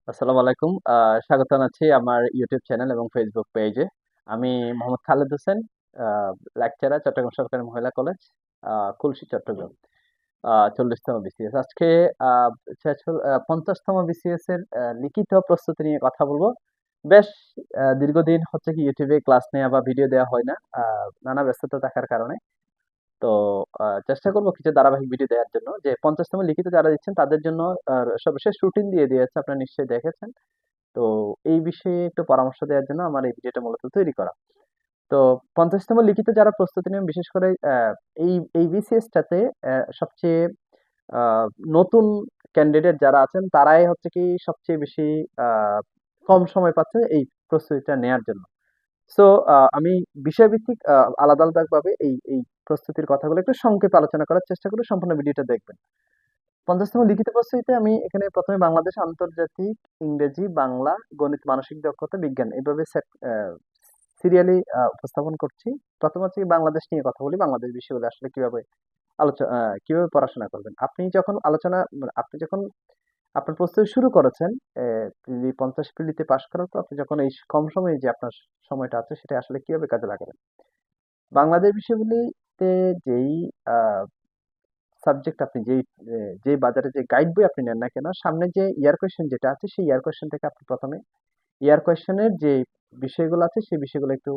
আসসালামু আলাইকুম। স্বাগত জানাচ্ছি আমার ইউটিউব চ্যানেল এবং ফেসবুক পেজে। আমি মোহাম্মদ খালেদ হোসেন, আ লেকচারার, চট্টগ্রাম সরকারি মহিলা কলেজ, খুলশী, চট্টগ্রাম। ৪০তম বিসিএস। আজকে আ ৫০তম বিসিএস এর লিখিত প্রস্তুতি নিয়ে কথা বলব। বেশ দীর্ঘদিন হচ্ছে কি ইউটিউবে ক্লাস নেয়া বা ভিডিও দেওয়া হয় না। নানা ব্যস্ততা থাকার কারণে। তো চেষ্টা করব কিছু ধারাবাহিক ভিডিও দেওয়ার জন্য। যে ৫০তম লিখিত যারা দিচ্ছেন তাদের জন্য সর্বশেষ রুটিন দিয়ে দিয়েছে। আপনারা নিশ্চয়ই দেখেছেন। তো এই বিষয়ে একটু পরামর্শ দেওয়ার জন্য আমার এই ভিডিওটা মূলত তৈরি করা। তো ৫০তম লিখিত যারা প্রস্তুতি নেন বিশেষ করে এই বিসিএস টাতে সবচেয়ে আ নতুন ক্যান্ডিডেট যারা আছেন তারাই হচ্ছে কি সবচেয়ে বেশি আ কম সময় পাচ্ছে এই প্রস্তুতিটা নেয়ার জন্য। সো আমি বিষয়ভিত্তিক আলাদা ভাবে এই প্রস্তুতির কথাগুলো একটু সংক্ষেপে আলোচনা করার চেষ্টা করব। সম্পূর্ণ ভিডিওটা দেখবেন। ৫০তম লিখিত প্রস্তুতিতে আমি এখানে ১ম এ বাংলাদেশ, আন্তর্জাতিক, ইংরেজি, বাংলা, গণিত, মানসিক দক্ষতা, বিজ্ঞান এভাবে সিরিয়ালি উপস্থাপন করছি। ১ম হচ্ছে কি বাংলাদেশ নিয়ে কথা বলি। বাংলাদেশ বিষয়গুলো আসলে কিভাবে পড়াশোনা করবেন। আপনি যখন আপনার প্রস্তুতি শুরু করেছেন, প্রিলি ৫০ প্রিলিতে পাস করার পর আপনি যখন এই কম সময়ে যে আপনার সময়টা আছে সেটা আসলে কিভাবে কাজে লাগাবেন। বাংলাদেশ বিষয়গুলিতে যেই আ সাবজেক্ট আপনি যে বাজারে যে গাইড বই আপনি নেন না কেন, সামনে যে ইয়ার কোয়েশ্চেন যেটা আছে সেই ইয়ার কোয়েশ্চেন থেকে আপনি ১ম এ ইয়ার কোয়েশ্চেনের যে বিষয়গুলো আছে সেই বিষয়গুলো একটু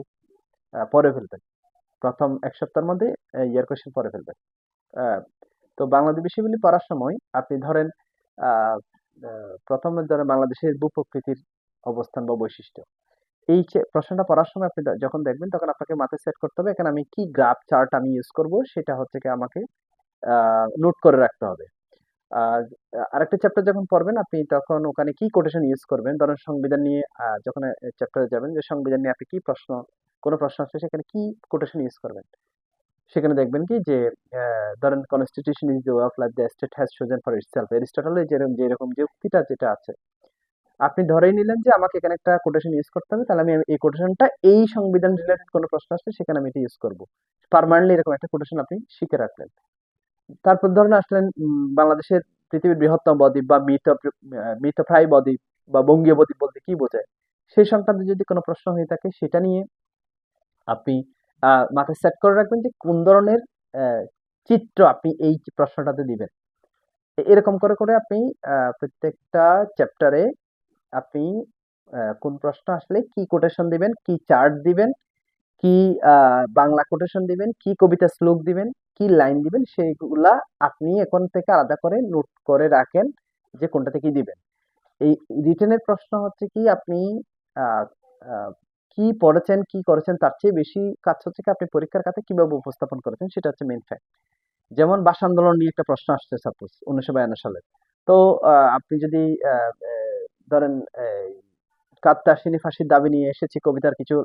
পড়ে ফেলবেন। ১ম ১ সপ্তাহের মধ্যে ইয়ার কোয়েশ্চেন পড়ে ফেলবেন। আ তো বাংলাদেশ বিষয়গুলি পড়ার সময় আপনি ধরেন আ আ ১ম এ ধরেন বাংলাদেশের ভূ-প্রকৃতির অবস্থান বা বৈশিষ্ট্য। এই প্রশ্নটা পড়ার সময় আপনি যখন দেখবেন তখন আপনাকে মাথায় সেট করতে হবে এখানে আমি কি গ্রাফ চার্ট আমি ইউজ করব সেটা হচ্ছে গিয়ে আমাকে নোট করে রাখতে হবে। আর আরেকটা চ্যাপ্টার যখন পড়বেন আপনি তখন ওখানে কি কোটেশন ইউজ করবেন, ধরেন সংবিধান নিয়ে যখন চ্যাপ্টারে যাবেন যে সংবিধান নিয়ে আপনি কি কোন প্রশ্ন আসলে সেখানে কি কোটেশন ইউজ করবেন। সেখানে দেখবেন কি যে ধরেন constitution is the way of life the state has chosen for itself, এরিস্টটলের যেরকম যে উক্তিটা যেটা আছে আপনি ধরেই নিলেন যে আমাকে এখানে একটা কোটেশন ইউজ করতে হবে, তাহলে আমি এই কোটেশনটা এই সংবিধান রিলেটেড কোনো প্রশ্ন আসলে সেখানে আমি এটা ইউজ করব। পার্মানেন্টলি এরকম একটা কোটেশন আপনি শিখে রাখলেন। তারপর ধরুন আসলেন বাংলাদেশের পৃথিবীর বৃহত্তম বদ্বীপ বা মৃতপ্রায় বদ্বীপ বা বঙ্গীয় বদ্বীপ বলতে কি বোঝায়? সেই সংক্রান্ত যদি কোনো প্রশ্ন হয়ে থাকে সেটা নিয়ে আপনি মাথায় সেট করে রাখবেন যে কোন ধরনের অ্যা চিত্র আপনি এই প্রশ্নটাতে দিবেন। এরকম করে আপনি প্রত্যেকটা চ্যাপ্টারে আপনি কোন প্রশ্ন আসলে কি কোটেশন দিবেন, কি চার্ট দিবেন, কি বাংলা কোটেশন দিবেন, কি কবিতা শ্লোক দিবেন, কি লাইন দিবেন সেইগুলা আপনি এখন থেকে আলাদা করে নোট করে রাখেন যে কোনটাতে কি দিবেন। এই রিটেনের প্রশ্ন হচ্ছে কি আপনি আ আ কি পড়েছেন, কি করেছেন তার চেয়ে বেশি কাজ হচ্ছে কি আপনি পরীক্ষার খাতায় কিভাবে উপস্থাপন করেছেন সেটা হচ্ছে মেইন ফ্যাক্ট। যেমন ভাষা আন্দোলন নিয়ে একটা প্রশ্ন আসছে সাপোজ ১৯৫২ সালে। তো আপনি যদি আ এ ধরেন এই কাত্যায়নী ফাঁসির দাবি নিয়ে এসেছি কবিতার কিছু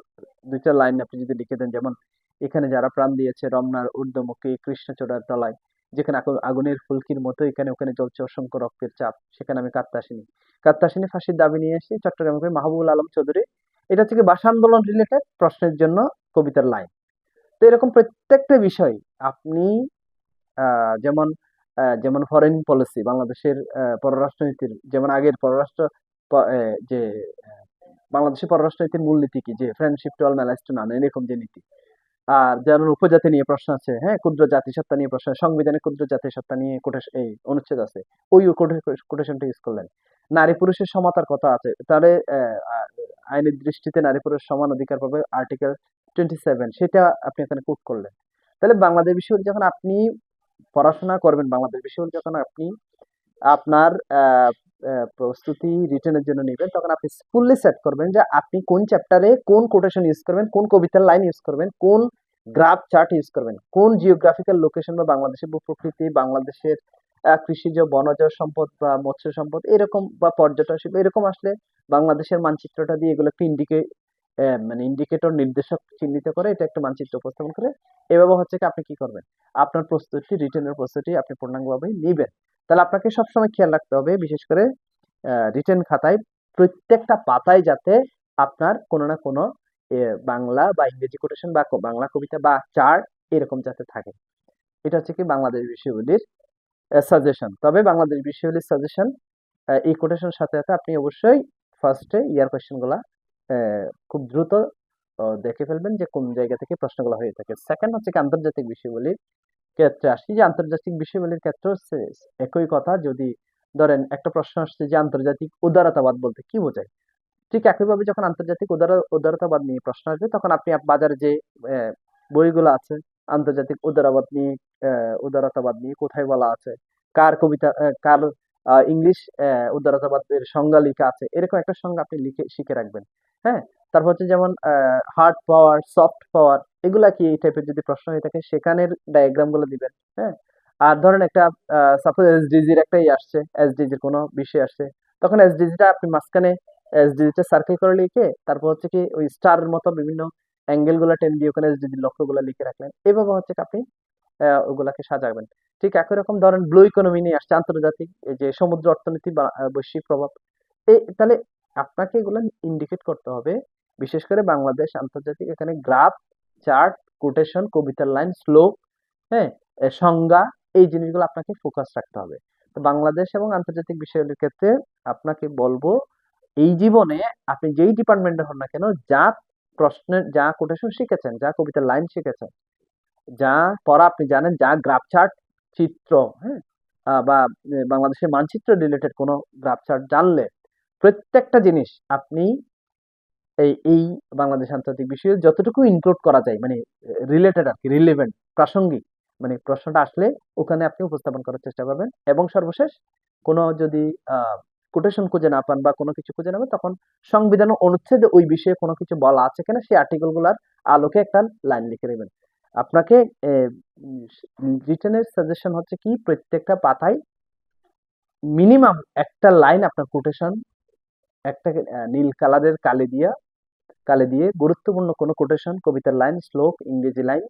২ টা লাইন আপনি যদি লিখে দেন যেমন, এখানে যারা প্রাণ দিয়েছে রমনার ঊর্ধ্বমুখী কৃষ্ণচূড়ার তলায়, যেখানে আগুনের ফুলকির মতো এখানে ওখানে জ্বলছে অসংখ্য রক্তের চাপ, সেখানে আমি কাত্যায়নী ফাঁসির দাবি নিয়ে এসেছি চট্টগ্রামের কবি মাহবুবুল আলম চৌধুরী। এটা হচ্ছে কি ভাষা আন্দোলন রিলেটেড প্রশ্নের জন্য কবিতার লাইন। তো এরকম প্রত্যেকটা বিষয় আপনি যেমন ফরেন পলিসি বাংলাদেশের পররাষ্ট্রনীতির যেমন আগের পররাষ্ট্র প এ যে বাংলাদেশের পররাষ্ট্রনীতির মূলনীতি কি? যে friendship to all malice to none এরকম যে নীতি। আর যেমন উপজাতি নিয়ে প্রশ্ন আছে, হ্যাঁ? ক্ষুদ্র জাতিসত্তা নিয়ে প্রশ্ন, সংবিধানে ক্ষুদ্র জাতিসত্তা নিয়ে এই অনুচ্ছেদ আছে। ওই কোটেশনটা ইউজ করলেন। নারী পুরুষের সমতার কথা আছে। তাহলে আ আইনের দৃষ্টিতে নারী পুরুষ সমান অধিকার পাবে আর্টিকেল 27 সেটা আপনি এখানে কোট করলেন। তাহলে বাংলাদেশ বিষয় যখন আপনি পড়াশোনা করবেন, বাংলাদেশ বিষয় যখন আপনি আপনার প্রস্তুতি রিটেনের জন্য নিবেন তখন আপনি ফুললি সেট করবেন যে আপনি কোন চ্যাপ্টারে কোন কোটেশন ইউজ করবেন, কোন কবিতার লাইন ইউজ করবেন, কোন গ্রাফ চার্ট ইউজ করবেন, কোন জিওগ্রাফিক্যাল লোকেশন বা বাংলাদেশের ভূপ্রকৃতি, বাংলাদেশের কৃষিজ, বনজ সম্পদ বা মৎস্য সম্পদ এরকম বা পর্যটন শিল্প এরকম আসলে বাংলাদেশের মানচিত্রটা দিয়ে এগুলো একটু মানে ইন্ডিকেটর নির্দেশক চিহ্নিত করে এটা একটা মানচিত্র উপস্থাপন করে এভাবে হচ্ছে কি আপনি কি করবেন? আপনার প্রস্তুতি রিটেনের প্রস্তুতি আপনি পূর্ণাঙ্গভাবে নিবেন। তাহলে আপনাকে সবসময় খেয়াল রাখতে হবে বিশেষ করে রিটেন খাতায় প্রত্যেকটা পাতায় যাতে আপনার কোনো না কোনো এ বাংলা বা ইংরেজি কোটেশন বা বাংলা কবিতা বা চার্ট এরকম যাতে থাকে। এটা হচ্ছে কি বাংলাদেশ বিষয়গুলির সাজেশন। তবে বাংলাদেশ বিষয়গুলির সাজেশন এই কোটেশনের সাথে সাথে আপনি অবশ্যই ফার্স্টে ইয়ার কোয়েশ্চেনগুলা খুব দ্রুত দেখে ফেলবেন যে কোন জায়গা থেকে প্রশ্নগুলো হয়ে থাকে। সেকেন্ড হচ্ছে কি আন্তর্জাতিক বিষয়গুলির ক্ষেত্রে আসি, যে আন্তর্জাতিক বিষয়গুলির ক্ষেত্রে হচ্ছে একই কথা। যদি ধরেন একটা প্রশ্ন আসছে যে আন্তর্জাতিক উদারতাবাদ বলতে কি বোঝায়, ঠিক একইভাবে যখন আন্তর্জাতিক উদারতাবাদ নিয়ে প্রশ্ন আসবে তখন আপনি বাজারে যে বইগুলো আছে আন্তর্জাতিক উদারতাবাদ নিয়ে কোথায় বলা আছে, কার কবিতা কার ইংলিশ উদারতাবাদের সংজ্ঞা লেখা আছে, এরকম একটা সংজ্ঞা আপনি লিখে শিখে রাখবেন। হ্যাঁ, তারপর হচ্ছে যেমন হার্ড পাওয়ার, সফট পাওয়ার, এগুলা কি এই টাইপের যদি প্রশ্ন হয়ে থাকে সেখানের ডায়াগ্রাম গুলো দিবেন। হ্যাঁ, আর ধরেন একটা সাপোজ এসডিজির একটাই আসছে, এসডিজির কোনো বিষয় আসছে, তখন এসডিজিটা আপনি মাঝখানে এসডিজিটা সার্কেল করে লিখে তারপর হচ্ছে কি ওই স্টারের মতো বিভিন্ন অ্যাঙ্গেল গুলা টেন দিয়ে ওখানে এসডিজি লক্ষ্যগুলো লিখে রাখলেন। এভাবে হচ্ছে কি আপনি ওগুলাকে সাজাবেন। ঠিক একই রকম ধরেন ব্লু ইকোনমি নিয়ে আসছে আন্তর্জাতিক, এই যে সমুদ্র অর্থনীতি বা বৈশ্বিক প্রভাব, তাহলে আপনাকে এগুলো ইন্ডিকেট করতে হবে। বিশেষ করে বাংলাদেশ আন্তর্জাতিক, এখানে গ্রাফ, চার্ট, কোটেশন, কবিতার লাইন, শ্লোক, হ্যাঁ, সংজ্ঞা, এই জিনিসগুলো আপনাকে ফোকাস রাখতে হবে। তো বাংলাদেশ এবং আন্তর্জাতিক বিষয়ের ক্ষেত্রে আপনাকে বলবো, এই জীবনে আপনি যেই ডিপার্টমেন্টে হন না কেন, যা প্রশ্নের, যা কোটেশন শিখেছেন, যা কবিতার লাইন শিখেছেন, যা পড়া আপনি জানেন, যা গ্রাফ চার্ট, চিত্র, হ্যাঁ, বা বাংলাদেশের মানচিত্র রিলেটেড কোনো গ্রাফ চার্ট জানলে প্রত্যেকটা জিনিস আপনি এই বাংলাদেশ আন্তর্জাতিক বিষয়ে যতটুকু ইনক্লুড করা যায়, মানে রিলেটেড আর কি, রিলেভেন্ট, প্রাসঙ্গিক, মানে প্রশ্নটা আসলে ওখানে আপনি উপস্থাপন করার চেষ্টা করবেন। এবং সর্বশেষ কোনো যদি কোটেশন খুঁজে না পান বা কোনো কিছু খুঁজে না পান, তখন সংবিধান অনুচ্ছেদে ওই বিষয়ে কোনো কিছু বলা আছে কিনা সেই আর্টিকেল গুলার আলোকে একটা লাইন লিখে নেবেন। আপনাকে রিটেনের সাজেশন হচ্ছে কি, প্রত্যেকটা পাতায় মিনিমাম একটা লাইন আপনার কোটেশন, একটা নীল কালারের কালি দিয়ে গুরুত্বপূর্ণ কোনো কোটেশন, কবিতার লাইন, শ্লোক, ইংরেজি লাইন,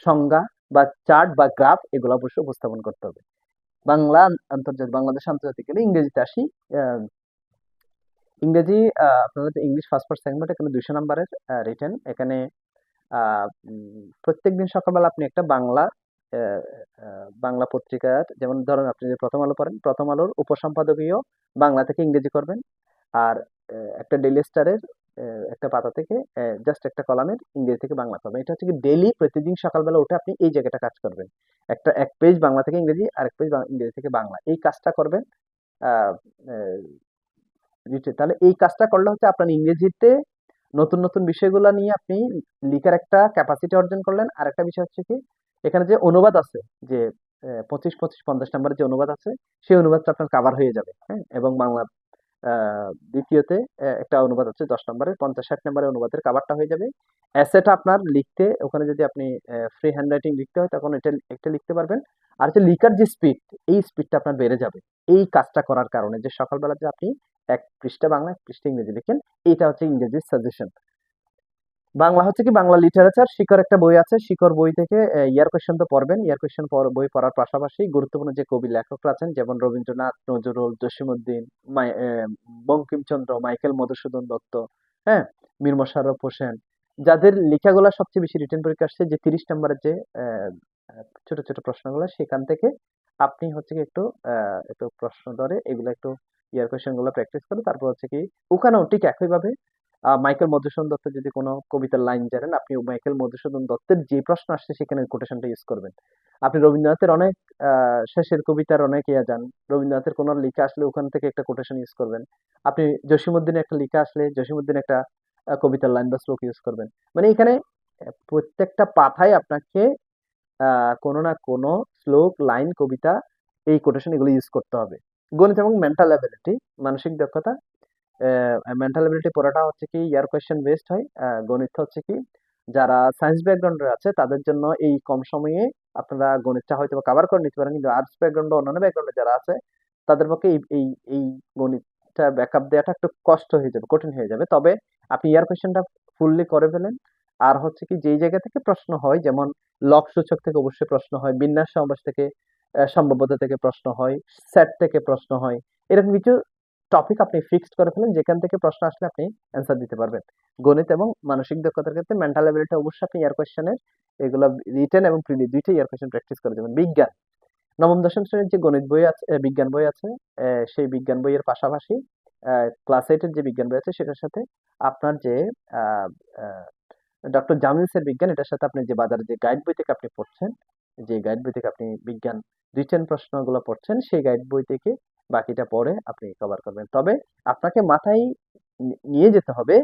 সংজ্ঞা বা চার্ট বা গ্রাফ, এগুলো অবশ্যই উপস্থাপন করতে হবে। বাংলাদেশ আন্তর্জাতিক গেলে ইংরেজিতে আসি। ইংরেজি আপনাদের English first part second part, এখানে 200 নাম্বারের রিটেন। এখানে প্রত্যেকদিন সকালবেলা আপনি একটা আহ, বাংলা পত্রিকার, যেমন ধরেন আপনি যে প্রথম আলো পড়েন, প্রথম আলোর উপসম্পাদকীয় বাংলা থেকে ইংরেজি করবেন। আর একটা ডেইলি স্টারের একটা পাতা থেকে জাস্ট একটা কলামের ইংরেজি থেকে বাংলা করবেন। এটা হচ্ছে কি ডেইলি, প্রতিদিন সকালবেলা উঠে আপনি এই জায়গাটা কাজ করবেন। এক পেজ বাংলা থেকে ইংরেজি, আর এক পেজ ইংরেজি থেকে বাংলা, এই কাজটা করবেন। আহ, আহ, তাহলে এই কাজটা করলে হচ্ছে আপনার ইংরেজিতে নতুন নতুন বিষয়গুলো নিয়ে আপনি লিখার একটা ক্যাপাসিটি অর্জন করলেন। আর একটা বিষয় হচ্ছে কি, এখানে যে অনুবাদ আছে, যে 25, 25, 50 নাম্বারের যে অনুবাদ আছে, সেই অনুবাদটা আপনার কাভার হয়ে যাবে। হ্যাঁ, এবং বাংলা দ্বিতীয়তে একটা অনুবাদ আছে 10 নম্বরের, 50, 60 নম্বরের অনুবাদের কাভারটা হয়ে যাবে। এসেটা আপনার লিখতে, ওখানে যদি আপনি ফ্রি হ্যান্ড রাইটিং লিখতে হয় তখন এটা একটা লিখতে পারবেন। আর যে লিখার যে স্পিড, এই স্পিডটা আপনার বেড়ে যাবে এই কাজটা করার কারণে, যে সকালবেলা যে আপনি 1 পৃষ্ঠা বাংলা, 1 পৃষ্ঠা ইংরেজি লিখেন। এইটা হচ্ছে ইংরেজির সাজেশন। বাংলা হচ্ছে কি, বাংলা লিটারেচার, শিকর একটা বই আছে, শিকর বই থেকে ইয়ার কোয়েশ্চেন তো পড়বেন। ইয়ার কোয়েশ্চেন বই পড়ার পাশাপাশি গুরুত্বপূর্ণ যে কবি লেখকরা আছেন, যেমন রবীন্দ্রনাথ, নজরুল, জসীমউদ্দিন, বঙ্কিমচন্দ্র, মাইকেল মধুসূদন দত্ত, হ্যাঁ, মীর মশাররফ হোসেন, যাদের লেখাগুলো সবচেয়ে বেশি রিটেন পরীক্ষা আসছে, যে 30 নম্বরের যে ছোট ছোট প্রশ্নগুলো, সেখান থেকে আপনি হচ্ছে কি একটু প্রশ্ন ধরে এগুলো একটু ইয়ার কোয়েশ্চেন গুলো প্র্যাকটিস করে, তারপর হচ্ছে কি ওখানেও ঠিক একইভাবে মাইকেল মধুসূদন দত্তের যদি কোনো কবিতার লাইন জানেন, আপনি মাইকেল মধুসূদন দত্তের যে প্রশ্ন আসছে সেখানে কোটেশনটা ইউজ করবেন। আপনি রবীন্দ্রনাথের অনেক শেষের কবিতার অনেক যান, রবীন্দ্রনাথের কোনো লেখা আসলে ওখান থেকে একটা কোটেশন ইউজ করবেন। আপনি জসীমউদ্দিনের একটা লেখা আসলে জসীমউদ্দিন একটা কবিতার লাইন বা শ্লোক ইউজ করবেন। মানে এখানে প্রত্যেকটা পাতায় আপনাকে কোনো না কোনো শ্লোক, লাইন, কবিতা, এই কোটেশন এগুলো ইউজ করতে হবে। গণিত এবং মেন্টাল অ্যাবিলিটি, মানসিক দক্ষতা, মেন্টাল এবিলিটি পড়াটা হচ্ছে কি ইয়ার কোয়েশ্চেন বেসড হয়। গণিত হচ্ছে কি, যারা সায়েন্স ব্যাকগ্রাউন্ডের আছে তাদের জন্য এই কম সময়ে আপনারা গণিতটা হয়তো কভার করে নিতে পারেন, কিন্তু আর্টস ব্যাকগ্রাউন্ড বা অন্যান্য ব্যাকগ্রাউন্ডে যারা আছে তাদের পক্ষে এই গণিতটা ব্যাকআপ দেওয়াটা একটু কষ্ট হয়ে যাবে, কঠিন হয়ে যাবে। তবে আপনি ইয়ার কোয়েশ্চেনটা ফুললি করে ফেলেন। আর হচ্ছে কি, যেই জায়গা থেকে প্রশ্ন হয়, যেমন লক সূচক থেকে অবশ্যই প্রশ্ন হয়, বিন্যাস সমাবেশ থেকে, সম্ভাব্যতা থেকে প্রশ্ন হয়, সেট থেকে প্রশ্ন হয়, এরকম কিছু টপিক আপনি ফিক্সড করে ফেলেন, যেখান থেকে প্রশ্ন আসলে আপনি অ্যান্সার দিতে পারবেন। গণিত এবং মানসিক দক্ষতার ক্ষেত্রে মেন্টাল এবিলিটি অবশ্যই আপনি ইয়ার কোয়েশ্চেনের এগুলো রিটেন এবং প্রিলি দুইটাই ইয়ার কোয়েশ্চেন প্র্যাকটিস করে যাবেন। বিজ্ঞান, নবম দশম শ্রেণীর যে গণিত বই আছে, বিজ্ঞান বই আছে, সেই বিজ্ঞান বইয়ের পাশাপাশি ক্লাস 8 এর যে বিজ্ঞান বই আছে সেটার সাথে আপনার যে ডক্টর জামিলসের বিজ্ঞান, এটার সাথে আপনি যে বাজারে যে গাইড বই থেকে আপনি পড়ছেন, যে গাইড বই থেকে আপনি বিজ্ঞান রিটেন প্রশ্নগুলো পড়ছেন, সেই গাইড বই থেকে বাকিটা পড়ে আপনি কভার করবেন। তবে আপনাকে মাথায় নিয়ে যেতে হবে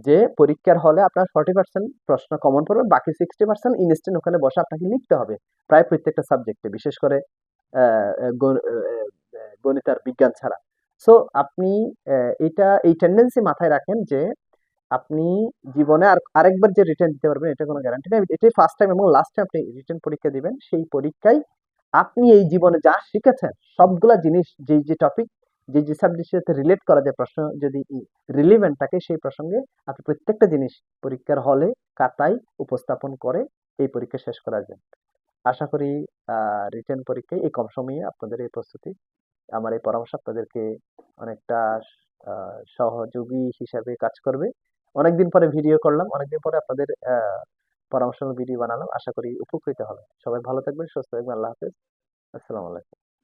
যে পরীক্ষার হলে আপনার 40% প্রশ্ন কমন পড়বে, বাকি 60% ইনস্ট্যান্ট ওখানে বসে আপনাকে লিখতে হবে প্রায় প্রত্যেকটা সাবজেক্টে, বিশেষ করে গণিত আর বিজ্ঞান ছাড়া। সো আপনি এই টেন্ডেন্সি মাথায় রাখেন যে আপনি জীবনে আরেকবার যে রিটেন দিতে পারবেন এটা কোনো গ্যারান্টি নেই। এটাই ফার্স্ট টাইম এবং লাস্ট টাইম আপনি রিটেন পরীক্ষা দিবেন। সেই পরীক্ষায় আপনি এই জীবনে যা শিখেছেন সবগুলা জিনিস, যে টপিক, যে সাবজেক্টের সাথে রিলেট করা যায়, প্রশ্ন যদি রিলিভেন্ট থাকে সেই প্রসঙ্গে আপনি প্রত্যেকটা জিনিস পরীক্ষার হলে খাতায় উপস্থাপন করে এই পরীক্ষা শেষ করা যায়। আশা করি রিটেন পরীক্ষায় এই কম সময়ে আপনাদের এই প্রস্তুতি, আমার এই পরামর্শ আপনাদেরকে অনেকটা সহযোগী হিসাবে কাজ করবে। অনেকদিন পরে ভিডিও করলাম, অনেকদিন পরে আপনাদের পরামর্শ ভিডিও বানালাম। আশা করি উপকৃত হবে। সবাই ভালো থাকবেন, সুস্থ থাকবেন। আল্লাহ হাফেজ। আসসালামু আলাইকুম।